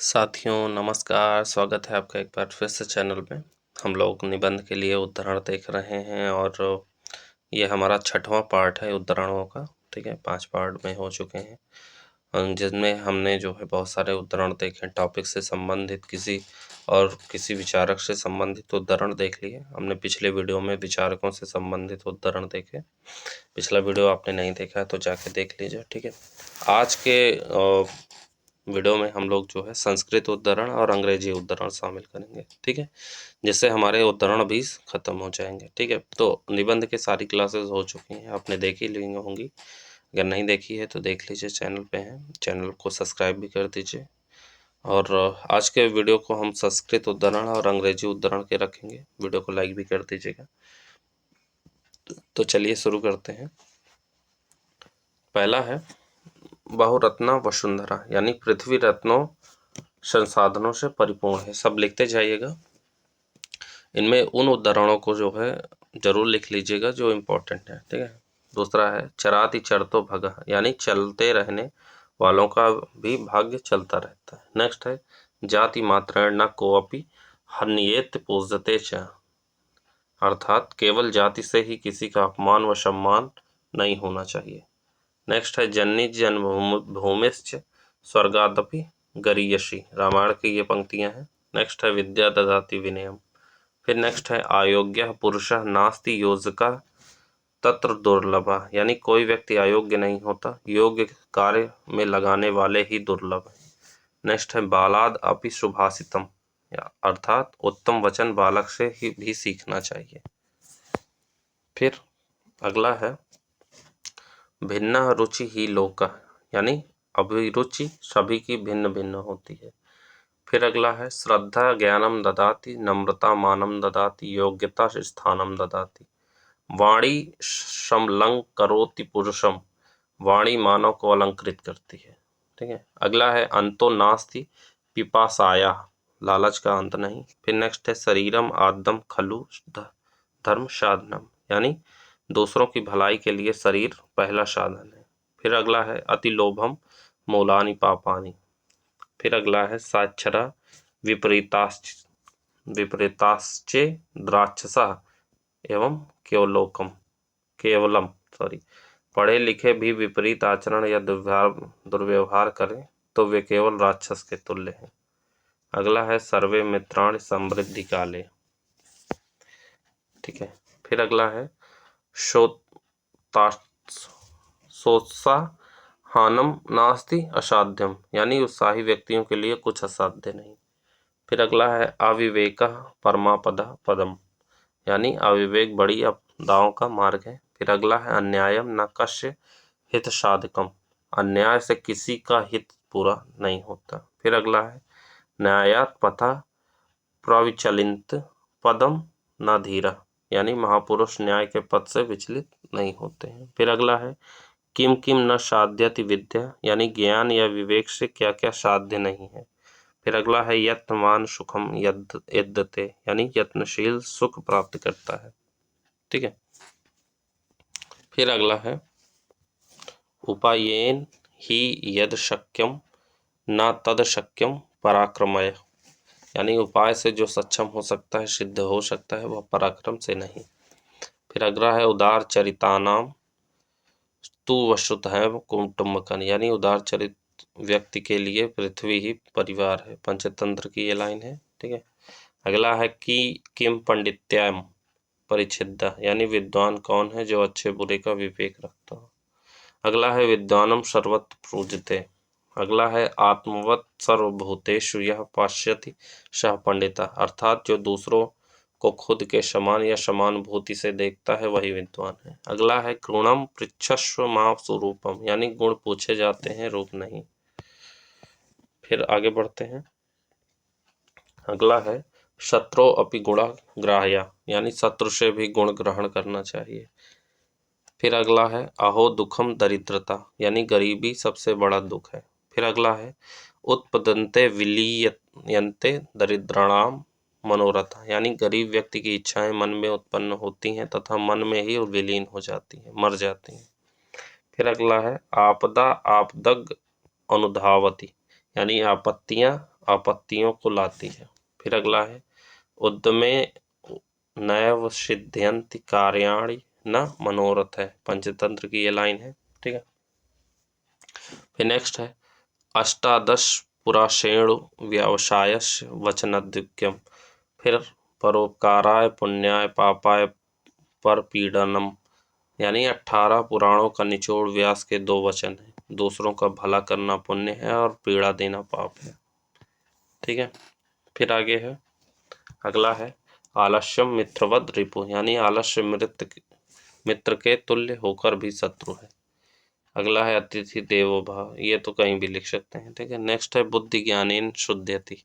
साथियों नमस्कार, स्वागत है आपका एक बार फिर से चैनल में। हम लोग निबंध के लिए उद्धरण देख रहे हैं और ये हमारा 6वां पार्ट है उद्धरणों का। ठीक है, 5 पार्ट में हो चुके हैं जिनमें हमने जो है बहुत सारे उद्धरण देखे, टॉपिक से संबंधित किसी विचारक से संबंधित उद्धरण देख लिए। हमने पिछले वीडियो में विचारकों से संबंधित उद्धरण देखे। पिछला वीडियो आपने नहीं देखा है तो जाके देख लीजिए। ठीक है, आज के वीडियो में हम लोग जो है संस्कृत उद्धरण और अंग्रेजी उद्धरण शामिल करेंगे। ठीक है, जिससे हमारे उद्धरण भी खत्म हो जाएंगे। ठीक है, तो निबंध के सारी क्लासेस हो चुकी हैं, आपने देखी ली होंगी। अगर नहीं देखी है तो देख लीजिए, चैनल पे है, चैनल को सब्सक्राइब भी कर दीजिए। और आज के वीडियो को हम संस्कृत उद्धरण और अंग्रेजी उद्धरण के रखेंगे। वीडियो को लाइक भी कर दीजिएगा। तो चलिए शुरू करते हैं। पहला है बहुरत्ना वसुंधरा, यानी पृथ्वी रत्नों संसाधनों से परिपूर्ण है। सब लिखते जाइएगा। इनमें उन उदाहरणों को जो है जरूर लिख लीजिएगा जो इम्पोर्टेंट है। ठीक है, दूसरा है चराति चरतो भगः, यानी चलते रहने वालों का भी भाग्य चलता रहता है। नेक्स्ट है जाति मात्रेण न कोऽपि हन्येत पूज्यते च, अर्थात केवल जाति से ही किसी का अपमान व सम्मान नहीं होना चाहिए। नेक्स्ट है जननी जन्मभूमिश्च स्वर्गादपि गरीयसी, रामायण की ये पंक्तियां हैं। नेक्स्ट है विद्या ददाति विनयम। फिर नेक्स्ट है अयोग्य पुरुषः नास्ति योजका तत्र दुर्लभा, यानी कोई व्यक्ति अयोग्य नहीं होता, योग्य कार्य में लगाने वाले ही दुर्लभ है। नेक्स्ट है बालाद अपि सुभाषितम, अर्थात उत्तम वचन बालक से ही भी सीखना चाहिए। फिर अगला है भिन्ना रुचि ही लोक, यानी अभिरुचि सभी की भिन्न भिन्न होती है। फिर अगला है श्रद्धा ज्ञानम ददाति नम्रता मानम ददाति योग्यता स्थानम ददाति, वाणी समलंकरोति पुरुषम, वाणी मानव को अलंकृत करती है। ठीक है, अगला है अंतो नास्ति पिपासाया, लालच का अंत नहीं। फिर नेक्स्ट है शरीरम आद्यम खलु धर्म साधनम, यानी दूसरों की भलाई के लिए शरीर पहला साधन है। फिर अगला है अति लोभम मूलानि पापानि। फिर अगला है साक्षरा विपरीताश्चे द्राक्षसा एवं केवलम पढ़े लिखे भी विपरीत आचरण या दुर्व्यवहार करें तो वे केवल राक्षस के तुल्य हैं। अगला है सर्वे मित्राणि समृद्धि काले। ठीक है, फिर अगला है सोत्साहानम नास्ति असाध्यम, यानी उत्साही व्यक्तियों के लिए कुछ असाध्य नहीं। फिर अगला है अविवेक परमापद पदम, यानी अविवेक बड़ी आपदाओं का मार्ग है। फिर अगला है अन्यायम न कस्य हित साधकम, अन्याय से किसी का हित पूरा नहीं होता। फिर अगला है न्यायात पथा प्रविचलित पदम न धीरा, यानी महापुरुष न्याय के पद से विचलित नहीं होते हैं। फिर अगला है किम किम न साध्यति विद्या, यानी ज्ञान या विवेक से क्या क्या साध्य नहीं है। फिर अगला है यत्नवान सुखम यद्यते, यानी यत्नशील सुख प्राप्त करता है। ठीक है, फिर अगला है उपायेन ही यद शक्यम न तद शक्यम पराक्रमय, यानी उपाय से जो सक्षम हो सकता है, सिद्ध हो सकता है, वह पराक्रम से नहीं। फिर अगला है उदार चरितानाम तु वसुधैव कुटुम्बकम, यानी उदार चरित व्यक्ति के लिए पृथ्वी ही परिवार है। पंचतंत्र की ये लाइन है। ठीक है, अगला है कि किम पंडित्याम परिच्छिद्दा, यानी विद्वान कौन है जो अच्छे बुरे का विवेक रखता हो। अगला है विद्वानम सर्वत्र पूज्यते। अगला है आत्मवत सर्वभूतेषु यह पश्यति सह पंडिता, अर्थात जो दूसरों को खुद के समान या समानुभूति से देखता है वही विद्वान है। अगला है गुणम पृच्छस्व मां स्वरूपम, यानी गुण पूछे जाते हैं, रूप नहीं। फिर आगे बढ़ते हैं। अगला है शत्रु अपि गुणा ग्राह्या, यानी शत्रु से भी गुण ग्रहण करना चाहिए। फिर अगला है अहो दुखम दरिद्रता, यानी गरीबी सबसे बड़ा दुख है। फिर अगला है उत्पदन्ते विलीयन्ते दरिद्राणाम मनोरथ, यानी गरीब व्यक्ति की इच्छाएं मन में उत्पन्न होती हैं तथा मन में ही विलीन हो जाती हैं, मर जाती हैं। फिर अगला है आपदा आपदग अनुधावती, यानी आपत्तियां आपत्तियों को लाती है। फिर अगला है उद्यमे नैव सिद्ध्यन्ति कार्याणि न मनोरथ है, पंचतंत्र की ये लाइन है। ठीक है। फिर नेक्स्ट है अष्टादश पुराशेणु व्यवसायस्य वचनद्युक्यम। फिर परोपकाराय पुण्याय पापाय परपीडनम, यानी 18 पुराणों का निचोड़ व्यास के 2 वचन हैं। दूसरों का भला करना पुण्य है और पीड़ा देना पाप है। ठीक है। फिर आगे है अगला है आलस्यम मित्रवद रिपु, यानी आलस्य मित्र के तुल्य होकर भी शत्रु है। अगला है अतिथि देवो भव, ये तो कहीं भी लिख सकते हैं। ठीक है। नेक्स्ट है बुद्धि ज्ञानेन शुद्धयति।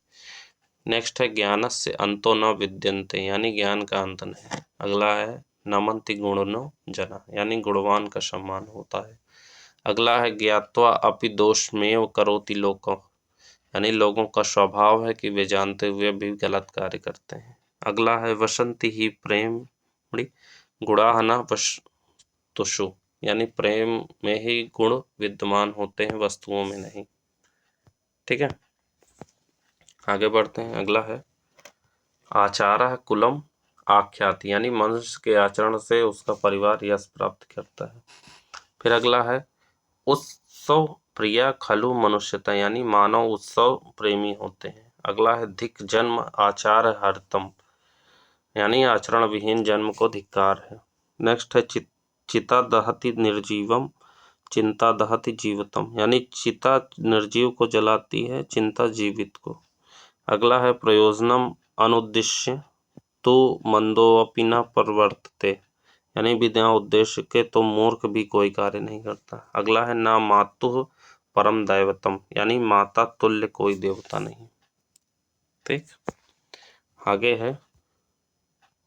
नेक्स्ट है ज्ञानस्य अंतो न विद्यन्ते, यानी ज्ञान का अंत नहीं। अगला है नमन्ति गुणनो जना, यानी गुणवान का सम्मान होता है। अगला है ज्ञात्वा अपि दोषमेव करोति लोको, यानी लोगों का स्वभाव है कि वे जानते हुए भी गलत कार्य करते हैं। अगला है वसंती ही प्रेम गुणाहना वस्तुषु, यानी प्रेम में ही गुण विद्यमान होते हैं, वस्तुओं में नहीं। ठीक है। आगे बढ़ते हैं। अगला है आचार कुलम आख्याति, यानी मनुष्य के आचरण से उसका परिवार यश प्राप्त करता है। फिर अगला है उत्सव प्रिया खलु मनुष्यता, यानी मानव उत्सव प्रेमी होते हैं। अगला है धिक जन्म आचार हरतम, यानी आचरण विहीन जन्म को धिक्कार है। नेक्स्ट है चिता दहति निर्जीवम चिंता दहति जीवितम, यानी चिता निर्जीव को जलाती है, चिंता जीवित को। अगला है प्रयोजनम अनुद्देश्य तो मंदोऽपि न प्रवर्तते, यानी बिना उद्देश्य के तो मूर्ख भी कोई कार्य नहीं करता। अगला है ना मातुः परम दैवतम, यानी माता तुल्य कोई देवता नहीं। ठीक। आगे है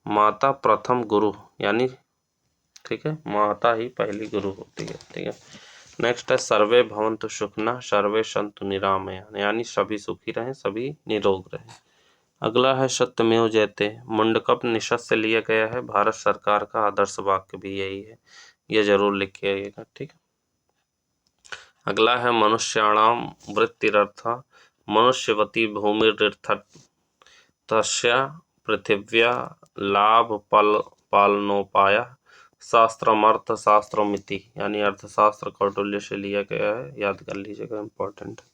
माता प्रथम गुरु, यानी ठीक है, माता ही पहली गुरु होती है। ठीक है। नेक्स्ट है सर्वे भवन्तु सुखिनः सर्वे सन्तु निरामयाः, यानी सभी सुखी रहें, सभी निरोग रहें। अगला है सत्यमेव जयते, मुंडकप निषद से लिया गया है, भारत सरकार का आदर्श वाक्य भी यही है, ये जरूर लिख के आइएगा। ठीक। अगला है मनुष्याणाम वृत्तिरर्था मनुष्यवती भूमिरर्थस्य पृथिव्या लाभ पालनोपाय शास्त्रमर्थ शास्त्रमिति, यानी अर्थशास्त्र कौटिल्य से लिया गया है, याद कर लीजिएगा, इम्पोर्टेंट है।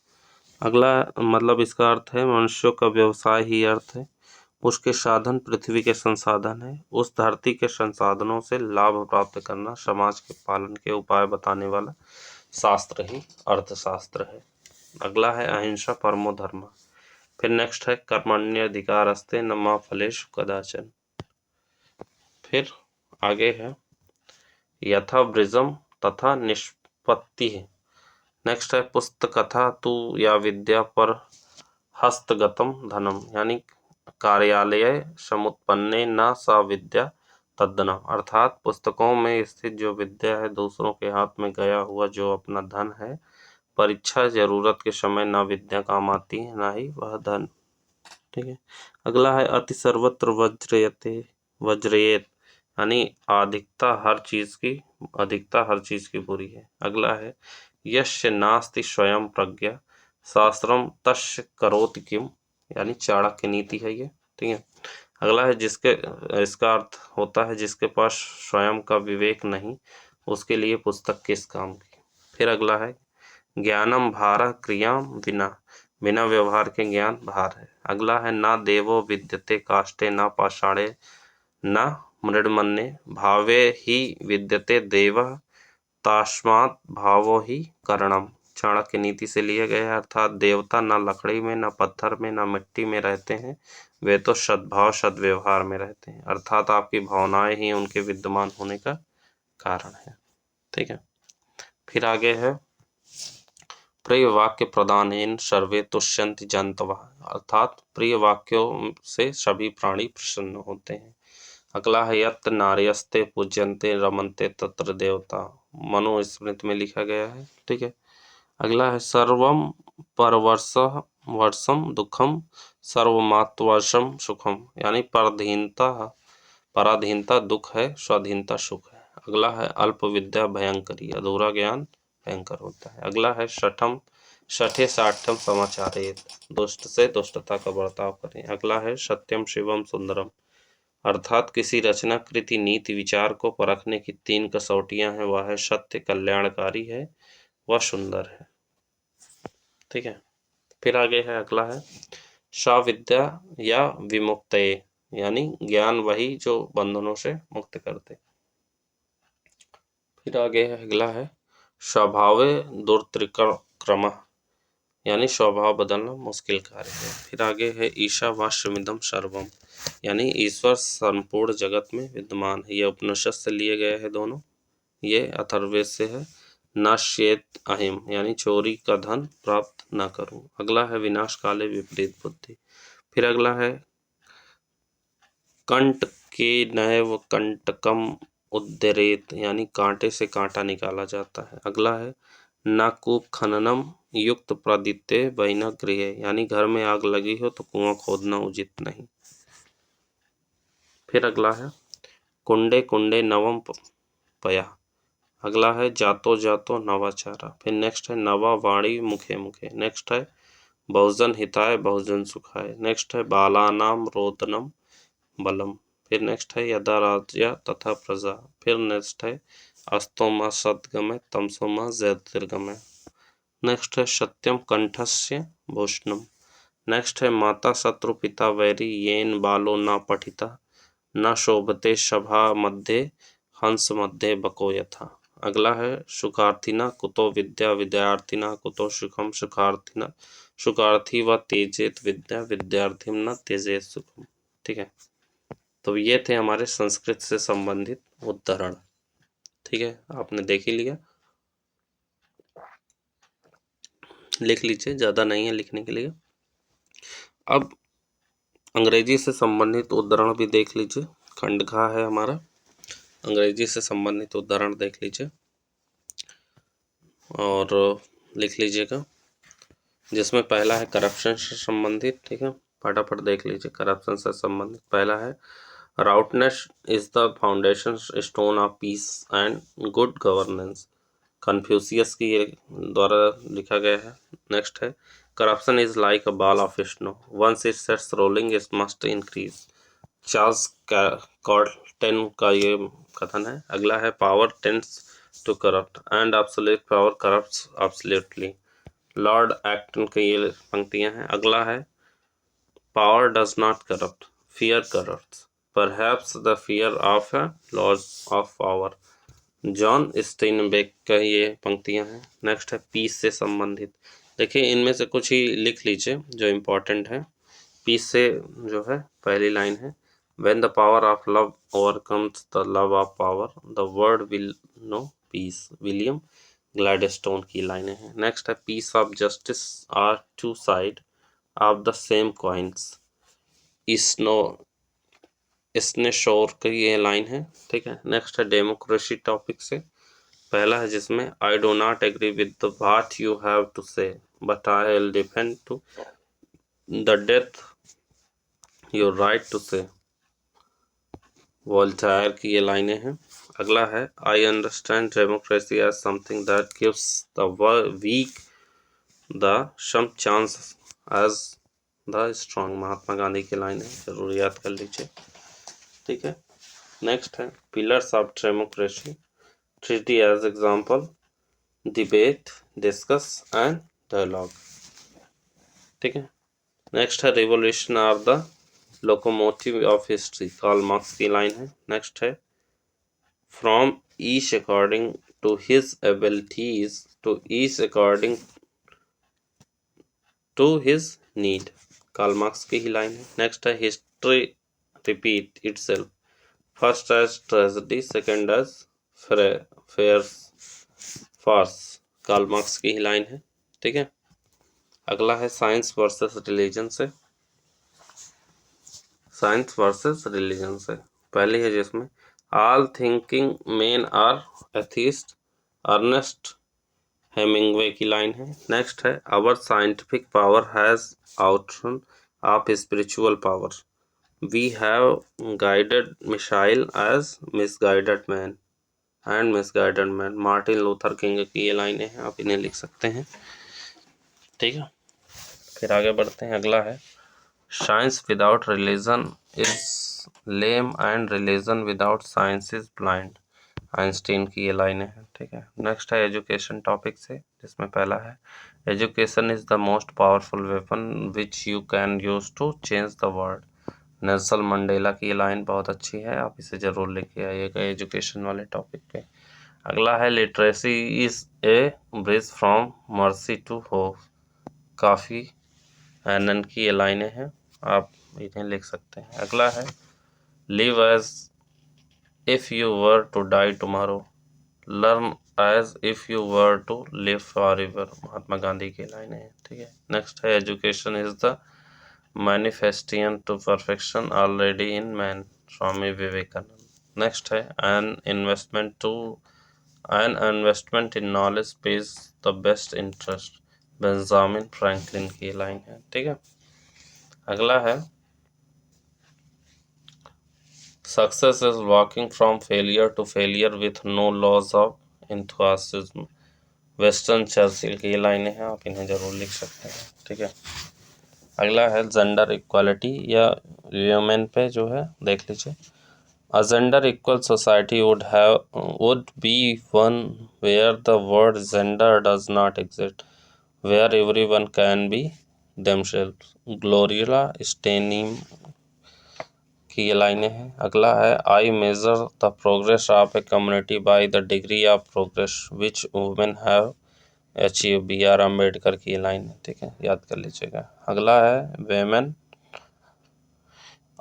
अगला मतलब इसका अर्थ है मनुष्यों का व्यवसाय ही अर्थ है, उसके साधन पृथ्वी के संसाधन है, उस धरती के संसाधनों से लाभ प्राप्त करना समाज के पालन के उपाय बताने वाला शास्त्र ही अर्थशास्त्र है। अगला है अहिंसा परमो धर्म। फिर नेक्स्ट है कर्मण्यधिकारस्ते न मा फलेषु कदाचन। फिर आगे है यथा वृजम तथा निष्पत्ति। नेक्स्ट है पुस्तकथा तु या विद्या पर हस्तगतम धनम, यानी कार्यालय समुत्पन्ने न सा विद्या तद्धनम, अर्थात पुस्तकों में स्थित जो विद्या है दूसरों के हाथ में गया हुआ जो अपना धन है, परीक्षा जरूरत के समय न विद्या काम आती है ना ही वह धन। ठीक है। अगला है अति सर्वत्र वज्रयेत, यानी अधिकता हर चीज की बुरी है। अगला है यस्य नास्ति स्वयं प्रज्ञा शास्त्रम तस्य करोति किम, यानी चाणक्य नीति है ये। ठीक है। अगला है इसका अर्थ होता है जिसके पास स्वयं का विवेक नहीं, उसके लिए पुस्तक किस काम की। फिर अगला है ज्ञानम भार क्रियाम बिना व्यवहार के ज्ञान भार है। अगला है ना देवो विद्यते काष्ठे न पाषाणे न मृण्मन्ये भावे ही विद्यते देव तस्मात् भावो ही करणम, चाणक्य नीति से लिया गया है, अर्थात देवता न लकड़ी में न पत्थर में न मिट्टी में रहते हैं, वे तो सद्भाव सद्व्यवहार में रहते हैं, अर्थात आपकी भावनाएं ही उनके विद्यमान होने का कारण है। ठीक है। फिर आगे है प्रिय वाक्य प्रदानेन सर्वे तुष्यन्ति जन्तवः, अर्थात प्रिय वाक्यों से सभी प्राणी प्रसन्न होते हैं। अगला है यत्र नार्यस्ते पूज्यन्ते रमन्ते तत्र देवता, मनुस्मृति में लिखा गया है। ठीक है। अगला है सर्वम परवर्षम दुखम सर्वमात्वर्षम सुखम, यानी पराधीनता दुख है, स्वाधीनता सुख है। अगला है अल्प विद्या भयंकरी, अधूरा ज्ञान भयंकर होता है। अगला है छठम छठे साठम समाचारेत, दुष्ट से दुष्टता का बर्ताव करें। अगला है सत्यम शिवम सुंदरम, अर्थात किसी रचना कृति नीति विचार को परखने की 3 कसौटियां हैं, वह है सत्य, कल्याणकारी है, वह सुंदर है। ठीक है, फिर आगे है अगला है साविद्या या विमुक्तये, यानी ज्ञान वही जो बंधनों से मुक्त करते। फिर आगे है अगला है स्वभावे दुर्त्रिक्रम, यानी स्वभाव बदलना मुश्किल कार्य है। फिर आगे है ईशावास्यमिदं सर्वम, यानी ईश्वर संपूर्ण जगत में विद्यमान है। ये उपनिषद से लिए गए हैं दोनों, ये अथर्ववेद से है। नाश्येत अहिम, यानी चोरी का धन प्राप्त न करूं। अगला है विनाश काले विपरीत बुद्धि। फिर अगला है कंट के नैव कंटकम उद्धरेत, यानी कांटे से कांटा निकाला जाता है। अगला है नाकूप खननम युक्त प्रदित्य बैना गृह, यानी घर में आग लगी हो तो कुआं खोदना उचित नहीं। फिर अगला है कुंडे कुंडे नवम पया। अगला है जातो जातो नवाचारा। फिर नेक्स्ट है नवा वाणी मुखे मुखे। नेक्स्ट है बहुजन हिताय बहुजन सुखाय। नेक्स्ट है बालानाम रोदनम बलम। फिर नेक्स्ट है यदा राज्य तथा प्रजा। फिर नेक्स्ट है अस्तोमा सद्गमय तमसोमा ज्योतिर्गमय। नेक्स्ट है सत्यम कंठस्य भूषणम। नेक्स्ट है माता शत्रु पिता वैरी येन बालो न पठिता न शोभते सभा मध्य हंस मध्य बको यथा। अगला है सुखार्थिना कुतो विद्या विद्यार्थिना कुतो सुखम सुखार्थिना सुखार्थी व तेजेत विद्या विद्यार्थी न तेजेत सुखम। ठीक है, तो ये थे हमारे संस्कृत से संबंधित उदाहरण। ठीक है, आपने देख ही लिया, लिख लीजिए, ज़्यादा नहीं है लिखने के लिए। अब अंग्रेजी से संबंधित उदाहरण भी देख लीजिए। खंड घ है हमारा, अंग्रेजी से संबंधित उदाहरण देख लीजिए और लिख लीजिएगा, जिसमें पहला है करप्शन से संबंधित। ठीक है, फटाफट देख लीजिए। करप्शन से संबंधित पहला है rightness is the foundation stone of peace and good governance, Confucius की ये द्वारा लिखा गया है। नेक्स्ट है corruption is like a ball of snow, once it sets rolling it must increase, Charles Corten का ये कथन है। अगला है power tends to corrupt and absolute power corrupts absolutely, Lord Acton की ये पंक्तियां हैं। अगला है power does not corrupt, fear corrupts, perhaps the fear of a loss of power, John Steinbeck का ये पंक्तियां हैं। नेक्स्ट है पीस से संबंधित। देखिए इनमें से कुछ ही लिख लीजिए जो इम्पोर्टेंट है। पीस से जो है पहली लाइन है When the power of love overcomes the love of power, the world will know peace. William Gladstone की लाइनें हैं। नेक्स्ट है peace of justice are two side of the same coins, इसनो इसने शोर की ये लाइन है। ठीक है, नेक्स्ट है डेमोक्रेसी टॉपिक से पहला है जिसमें I do not agree with the what you have to say but I will defend to the death your right to say, Voltaire की ये लाइनें हैं। अगला है I understand democracy as something that gives the weak the same chance as the strong, Mahatma Gandhi की लाइनें जरूर याद कर लीजिए। ठीक है, नेक्स्ट है pillars of democracy, treaty as example, debate, discuss and dialogue. ठीक है, नेक्स्ट है revolution are the locomotive of history, Karl Marx की लाइन है। नेक्स्ट है from each according to his abilities to each according to his need, Karl Marx की ही line है। Next है history repeat itself, first as tragedy second as fair farce, Karl Marx की ही line है। ठीक है, अगला है साइंस वर्सेस रिलीजन से, साइंस वर्सेस रिलीजन से पहली है जिसमें all thinking men are atheist, Ernest Hemingway की लाइन है। नेक्स्ट है our scientific power has outrun of spiritual power, we have guided missile as misguided man and misguided man, Martin Luther King की ये लाइनें हैं, आप इन्हें लिख सकते हैं। ठीक है, फिर आगे बढ़ते हैं। अगला है science without religion is lame and religion without science is blind. Einstein की ये लाइनें हैं। ठीक है, नेक्स्ट है एजुकेशन टॉपिक से, जिसमें पहला है education is the most powerful weapon which you can use to change the world. Nelson Mandela की ये लाइन बहुत अच्छी है, आप इसे जरूर लेके आइएगा एजुकेशन वाले टॉपिक पे। अगला है literacy is a bridge from mercy to hope. Kofi Annan की ये लाइनें हैं, आप इन्हें लिख सकते हैं। अगला है live as if you were to die tomorrow, learn as if you were to live forever. Mahatma Gandhi की लाइनें हैं। ठीक है, नेक्स्ट है education is the manifestation to perfection already in man, Swami Vivekananda. Next है an investment in knowledge pays the best interest, Benjamin Franklin की line है। ठीक है, अगला है success is walking from failure to failure with no loss of इंथुसिज्म, western Churchill की ये लाइनें हैं, आप इन्हें जरूर लिख सकते हैं। ठीक है, अगला है जेंडर इक्वालिटी या ह्यूमन पे जो है देख लीजिए। A gender equal society would be one where the word gender does not exist, where everyone can be themselves. Gloria Steinem की ये लाइनें हैं। अगला है I measure the progress of a community by the degree of progress which women have achieved, B R Ambedkar की ये line है। ठीक है, याद कर लीजिएगा। अगला है women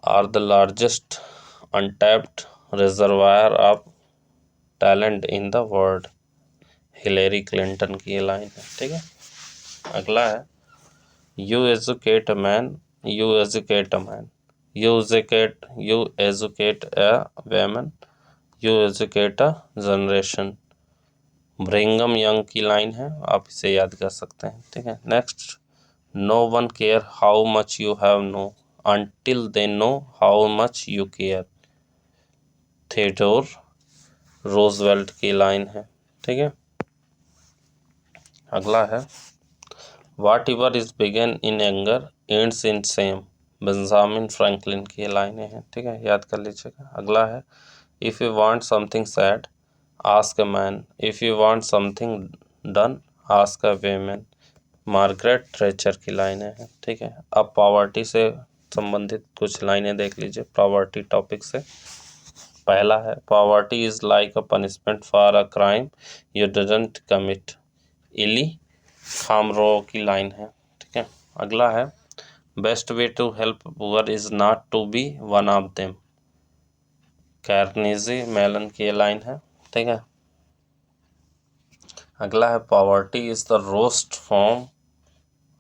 are the largest untapped reservoir of talent in the world, Hillary Clinton की ये लाइन है। ठीक है, अगला है you educate a man, you educate a man, you educate a woman, you educate a generation, Brigham Young की line है, आप इसे याद कर सकते हैं। ठीक है, next no one care how much you have know until they know how much you care, Theodore Roosevelt की लाइन है। ठीक है, अगला है whatever is begun in anger ends in same, Benjamin Franklin की लाइनें हैं। ठीक है, याद कर लीजिएगा। अगला है if you want something said ask a man, if you want something done ask a woman, Margaret Thatcher की लाइनें हैं। ठीक है, अब पॉवर्टी से संबंधित कुछ लाइनें देख लीजिए पॉवर्टी टॉपिक से। पहला है poverty is like a punishment for a crime you didn't commit, Eli Khamarov की लाइन है। ठीक है, अगला है best way to help poor is not to be one of them, Carnegie Mellon की लाइन है। ठीक है, अगला है poverty is the worst form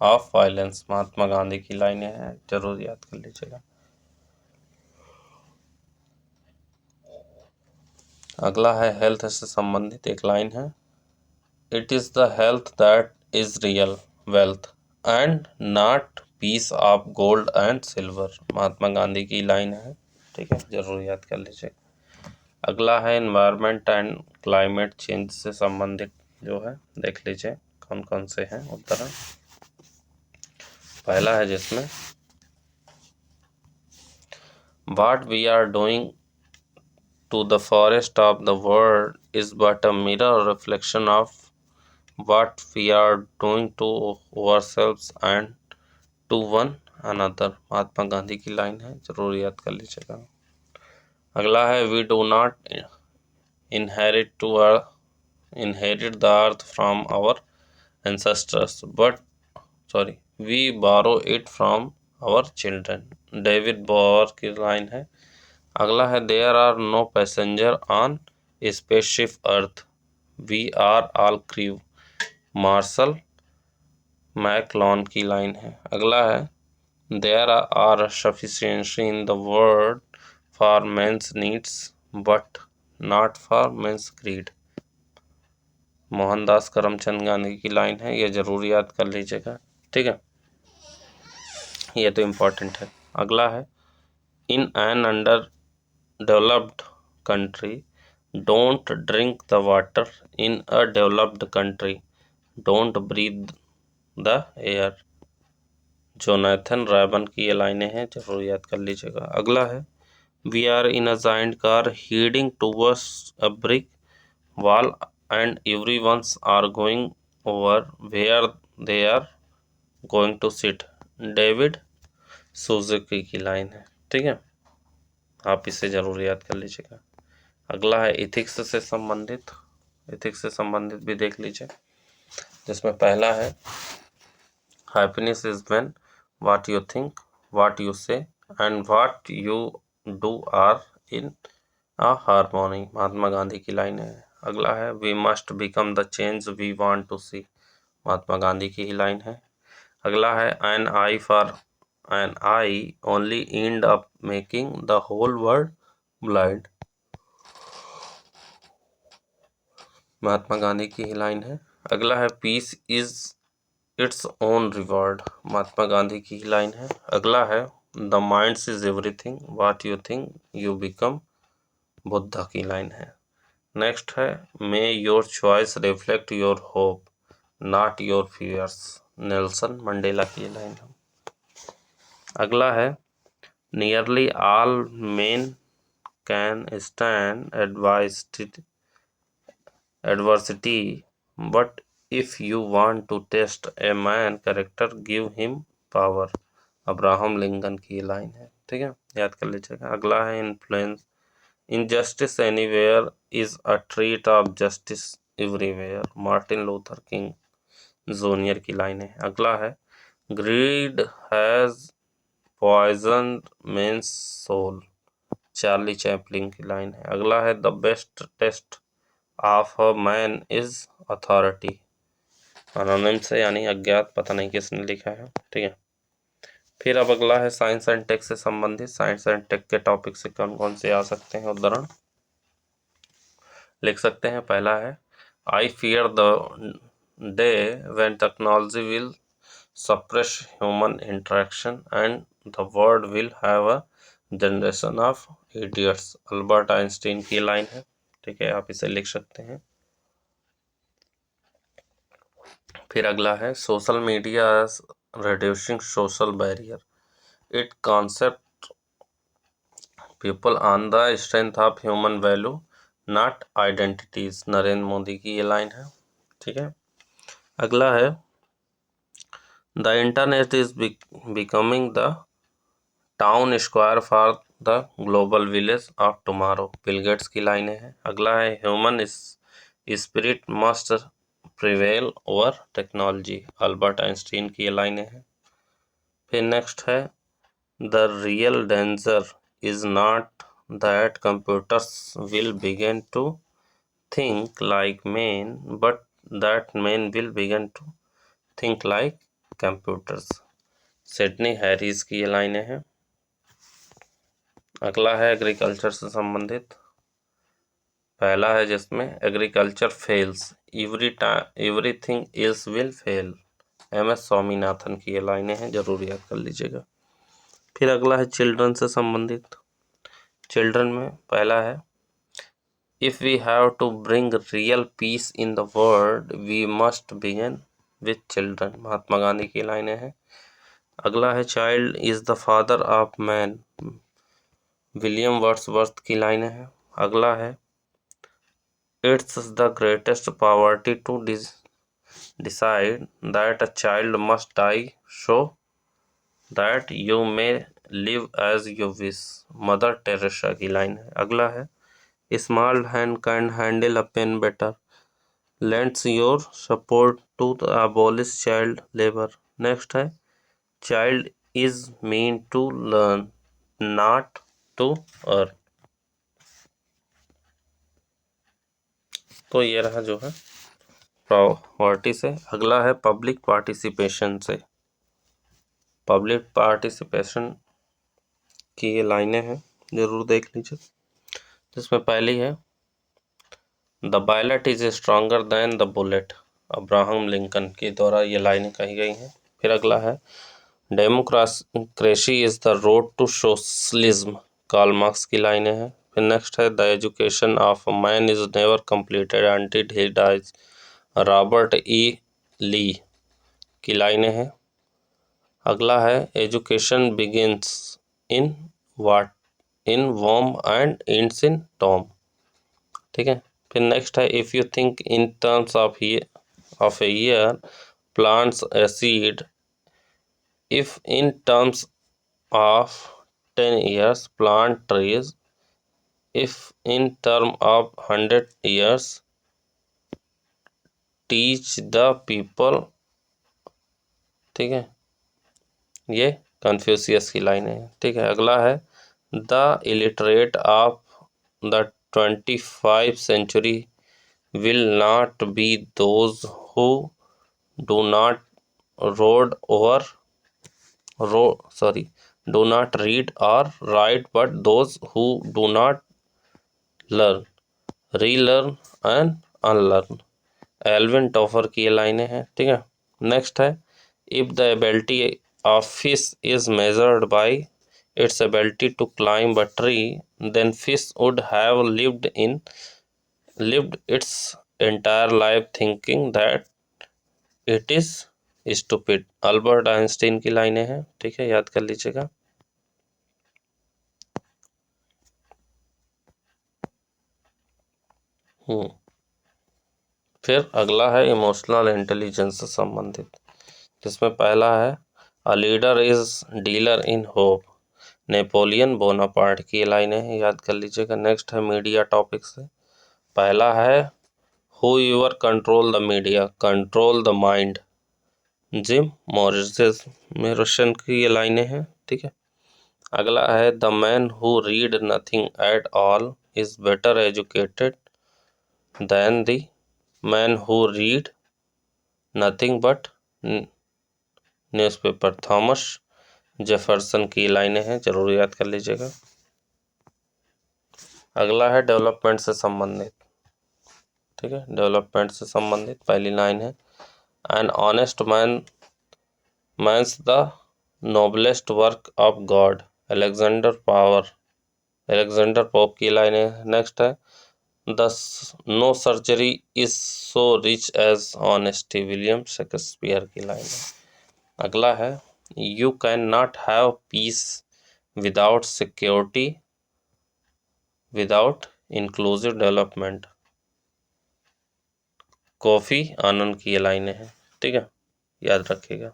of violence, Mahatma Gandhi की लाइनें हैं, जरूर याद कर लीजिएगा। अगला है हेल्थ से संबंधित एक लाइन है it is the health that is real wealth and not piece of gold and silver, Mahatma Gandhi की लाइन है। ठीक है, जरूर याद कर लीजिए। अगला है एनवायरनमेंट एंड क्लाइमेट चेंज से संबंधित जो है देख लीजिए कौन कौन से हैं उदाहरण। पहला है जिसमें what we are doing to the forest of the world is but a mirror reflection of what we are doing to ourselves and to one another, महात्मा गांधी की लाइन है, जरूर याद कर लीजिएगा। अगला है we do not inherit to our inherit the earth from our ancestors but we borrow it from our children, David Boer की line है। अगला है there are no passenger on spaceship earth we are all crew, Marshall McLuhan की line है। अगला है there are sufficiency in the world for men's needs but not for men's greed, Mohandas Karamchand Gandhi की line है, ये जरूर याद कर लीजिएगा। ठीक है, ये तो इम्पोर्टेंट है। अगला है in an under developed country don't drink the water in a developed country don't breathe the air. Jonathan Raban की ये लाइनें हैं, जरूर याद कर लीजिएगा। अगला है we are in a giant car heading towards a brick wall and everyone's are going over where they are going to sit। David Suzuki की लाइन है, ठीक है, आप इसे जरूर याद कर लीजिएगा। अगला है इथिक्स से संबंधित भी देख लीजिए, जिसमें पहला है happiness is when what you think, what you say and what you do are in a harmony. Mahatma Gandhi की लाइन है। अगला है we must become the change we want to see. Mahatma Gandhi की ही लाइन है। अगला है an eye only end up making the whole world blind. Mahatma Gandhi की ही लाइन है। अगला है peace is its own reward. Mahatma Gandhi की ही लाइन है। अगला है the minds is everything, what you think you become. Buddha की लाइन है। नेक्स्ट है may your choice reflect your hope not your fears. Nelson Mandela की लाइन है। अगला है nearly all men can stand adversity but if you want to test a man character give him power. Abraham Lincoln की line है, ठीक है, याद कर लीजिएगा। अगला है influence injustice anywhere is a threat of justice everywhere. Martin Luther King junior की लाइन है। अगला है greed has poison men's soul. Charlie Chaplin की लाइन है। अगला है the best test of a man is authority. Anonymous से यानी अज्ञात, पता नहीं किसने लिखा है, ठीक है। फिर अब अगला है साइंस एंड टेक से संबंधित। साइंस एंड टेक के टॉपिक से कौन कौन से आ सकते हैं उदाहरण लिख सकते हैं। पहला है I fear the day when technology will suppress human interaction and the world will have a generation of idiots। Albert Einstein की लाइन है, ठीक है, आप इसे लिख सकते हैं। फिर अगला है social media reducing social barrier, it concept people on the strength of human value not identities। Narendra Modi की ये लाइन है, ठीक है। अगला है the internet is becoming the town square for the global village of tomorrow. Bill Gates की लाइनें हैं। अगला है human spirit must prevail over technology. Albert Einstein की ये लाइनें हैं। फिर नेक्स्ट है the real danger is not that computers will begin to think like man but that man will begin to think like computers. Sydney Harris की ये लाइनें हैं। अगला है एग्रीकल्चर से संबंधित। पहला है जिसमें agriculture fails everything else will fail. M S. Swaminathan की ये लाइनें हैं, जरूर याद कर लीजिएगा। फिर अगला है चिल्ड्रन से संबंधित। चिल्ड्रन में पहला है if we have to bring real peace in the world we must begin with children. Mahatma Gandhi की लाइनें हैं। अगला है child is the father of man. William Wordsworth की लाइनें हैं। अगला है it's the greatest poverty to decide that a child must die so that you may live as you wish. Mother Teresa की लाइन है। अगला है small hand can handle a pen better lends your support to abolish child labour. Next है child is mean to learn not to earn. तो ये रहा जो है प्रॉपर्टी से। अगला है पब्लिक पार्टिसिपेशन से। पब्लिक पार्टिसिपेशन की ये लाइनें हैं, जरूर देख लीजिए। जिसमें पहली है the ballot is stronger than the bullet. Abraham Lincoln के द्वारा ये लाइनें कही गई हैं। फिर अगला है democracy is the road to socialism. Karl Marx की लाइनें हैं। फिर नेक्स्ट है the education of man is never completed until he dies. Robert E Lee की लाइनें हैं। अगला है education begins in what in womb and ends in tomb. ठीक है। फिर नेक्स्ट है if you think in terms of a year plants a seed, if in terms of 10 years plant trees, if in term of 100 years teach the people। ठीक है, ये Confucius की line है। ठीक है। अगला है the illiterate of the 25th century will not be those who do not road over do not read or write, but those who do not learn, relearn and unlearn। Alvin Toffler की ये लाइनें हैं। ठीक है। Next है if the ability of fish is measured by its ability to climb a tree, then fish would have lived its entire life thinking that it is stupid। Albert Einstein की लाइनें हैं। ठीक है, याद कर लीजिएगा। फिर अगला है इमोशनल इंटेलिजेंस से संबंधित, जिसमें पहला है a leader is dealer in hope. Napoleon Bonaparte की लाइनें हैं, याद कर लीजिएगा। नेक्स्ट है मीडिया टॉपिक से, पहला है who your control the media control the mind. Jim Morrison की ये लाइनें हैं। ठीक है। अगला है the man who read nothing at all is better educated than the man who read nothing but newspaper. Thomas Jefferson की लाइनें हैं, जरूर याद कर लीजिएगा। अगला है डेवलपमेंट से संबंधित। ठीक है, डेवलपमेंट से संबंधित पहली लाइन है an honest man's the noblest work of God. Alexander Pope की लाइनें। नेक्स्ट है the no surgery is so rich as honesty. William Shakespeare की लाइन है। अगला है you can not have peace without security without inclusive development. Kofi Annan की ये लाइनें हैं। ठीक है, याद रखिएगा।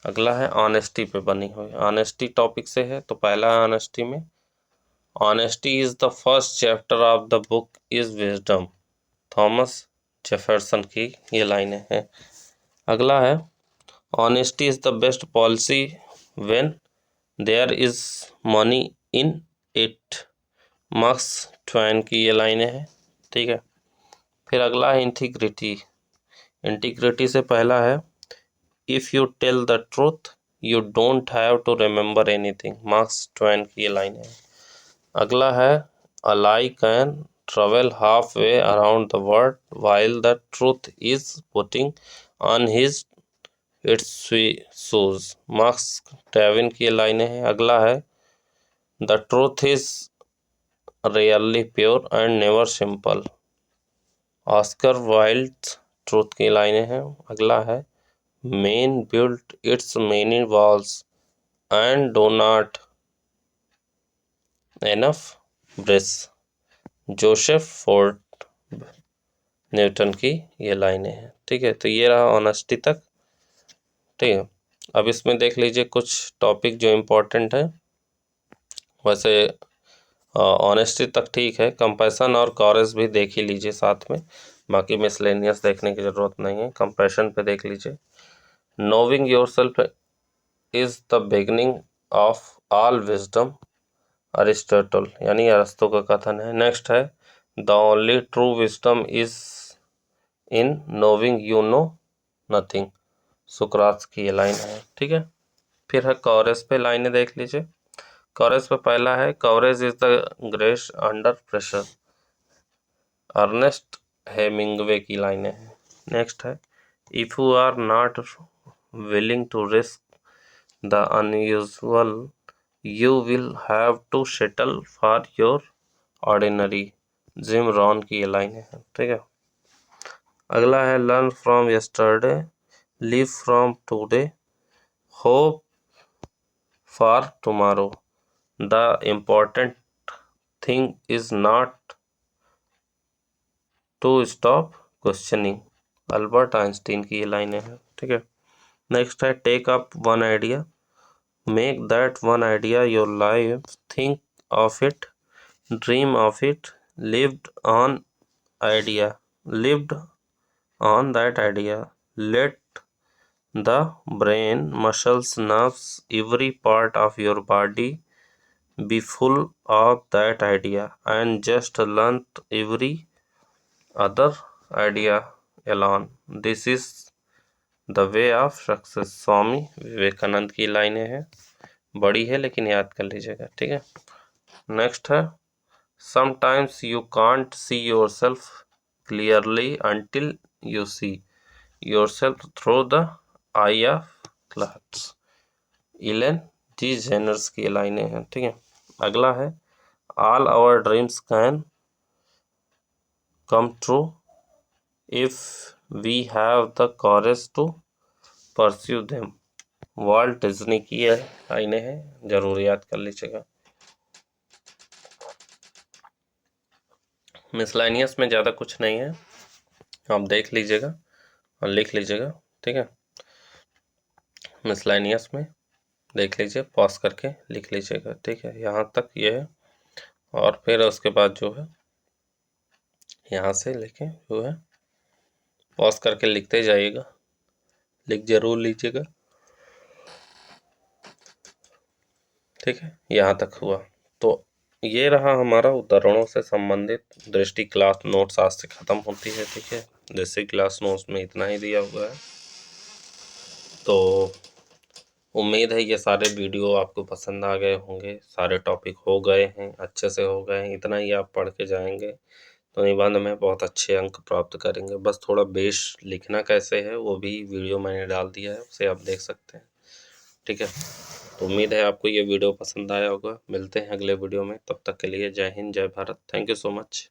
अगला है ऑनेस्टी पे बनी हुई, ऑनेस्टी टॉपिक से है, तो पहला है ऑनेस्टी में honesty is the first chapter of the book is wisdom. Thomas Jefferson की ये लाइनें हैं। अगला है honesty is the best policy when there is money in it. Marks Twain की ये लाइनें हैं। ठीक है। फिर अगला है इंटीग्रिटी। इंटीग्रिटी से पहला है if you tell the truth you don't have to remember anything. Marks Twain की ये लाइन है। अगला है a lie can travel half way around the world while the truth is putting on his its shoes. Marks Twain की ये लाइनें हैं। अगला है the truth is really pure and never simple. Oscar Wilde truth की लाइनें हैं। अगला है men built its many walls and do not enough brace. Joseph fort Newton की ये लाइनें हैं। ठीक है, तो ये रहा ऑनेस्टी तक। ठीक है, अब इसमें देख लीजिए कुछ टॉपिक जो इम्पोर्टेंट है। वैसे ऑनेस्टी तक ठीक है, कंपैशन और कॉरेज भी देख ही लीजिए साथ में, बाकी मिसलेनियस देखने की ज़रूरत नहीं है। कंपैशन पे देख लीजिए नोविंग yourself is the beginning of all wisdom. Aristotle यानी अरस्तु का कथन है। नेक्स्ट है the only true wisdom is in नोविंग you know nothing. सुकरात की ये लाइन है। ठीक है। फिर है कवरेज पे लाइनें देख लीजिए। कवरेज पे पहला है courage is the grace under pressure. Ernest Hemingway की लाइनें हैं। नेक्स्ट है if you are not willing to risk the unusual you will have to settle for your ordinary. Jim Rohn की ये लाइनें हैं। ठीक है। अगला है learn from yesterday live from today, hope for tomorrow. The important thing is not to stop questioning. Albert Einstein की ये लाइनें हैं, ठीक है। नेक्स्ट है take up one idea, make that one idea your life, think of it, dream of it, lived on that idea. Let the brain, muscles, nerves, every part of your body be full of that idea, and just learn every other idea alone. This is the way of success. Swami Vivekananda की लाइनें हैं, बड़ी है लेकिन याद कर लीजिएगा, ठीक है। नेक्स्ट है sometimes you can't see yourself clearly until you see yourself through the eye of glass. Elaine G Jenners की लाइनें हैं, ठीक है। अगला है all our dreams can come true if we have the courage to pursue them. Walt Disney की लाइनें हैं, जरूर याद कर लीजिएगा। मिसलाइनियस में ज़्यादा कुछ नहीं है, आप देख लीजिएगा और लिख लीजिएगा, ठीक है। मिसलाइनियस में देख लीजिए, पॉज करके लिख लीजिएगा, ठीक है। यहाँ तक ये है, और फिर उसके बाद जो है यहाँ से लेके जो है पॉज करके लिखते जाइएगा, लिख जरूर लीजिएगा, ठीक है। यहाँ तक हुआ तो ये रहा हमारा उदाहरणों से संबंधित दृष्टि क्लास नोट्स आज से ख़त्म होती है, ठीक है। जैसे क्लास नोट्स में इतना ही दिया हुआ है, तो उम्मीद है ये सारे वीडियो आपको पसंद आ गए होंगे, सारे टॉपिक हो गए हैं, अच्छे से हो गए हैं। इतना ही आप पढ़ के जाएंगे तो निबंध में बहुत अच्छे अंक प्राप्त करेंगे। बस थोड़ा बेस लिखना कैसे है वो भी वीडियो मैंने डाल दिया है, उसे आप देख सकते हैं, ठीक है। तो उम्मीद है आपको ये वीडियो पसंद आया होगा। मिलते हैं अगले वीडियो में, तब तक के लिए जय हिंद, जय Bharat. Thank you so much.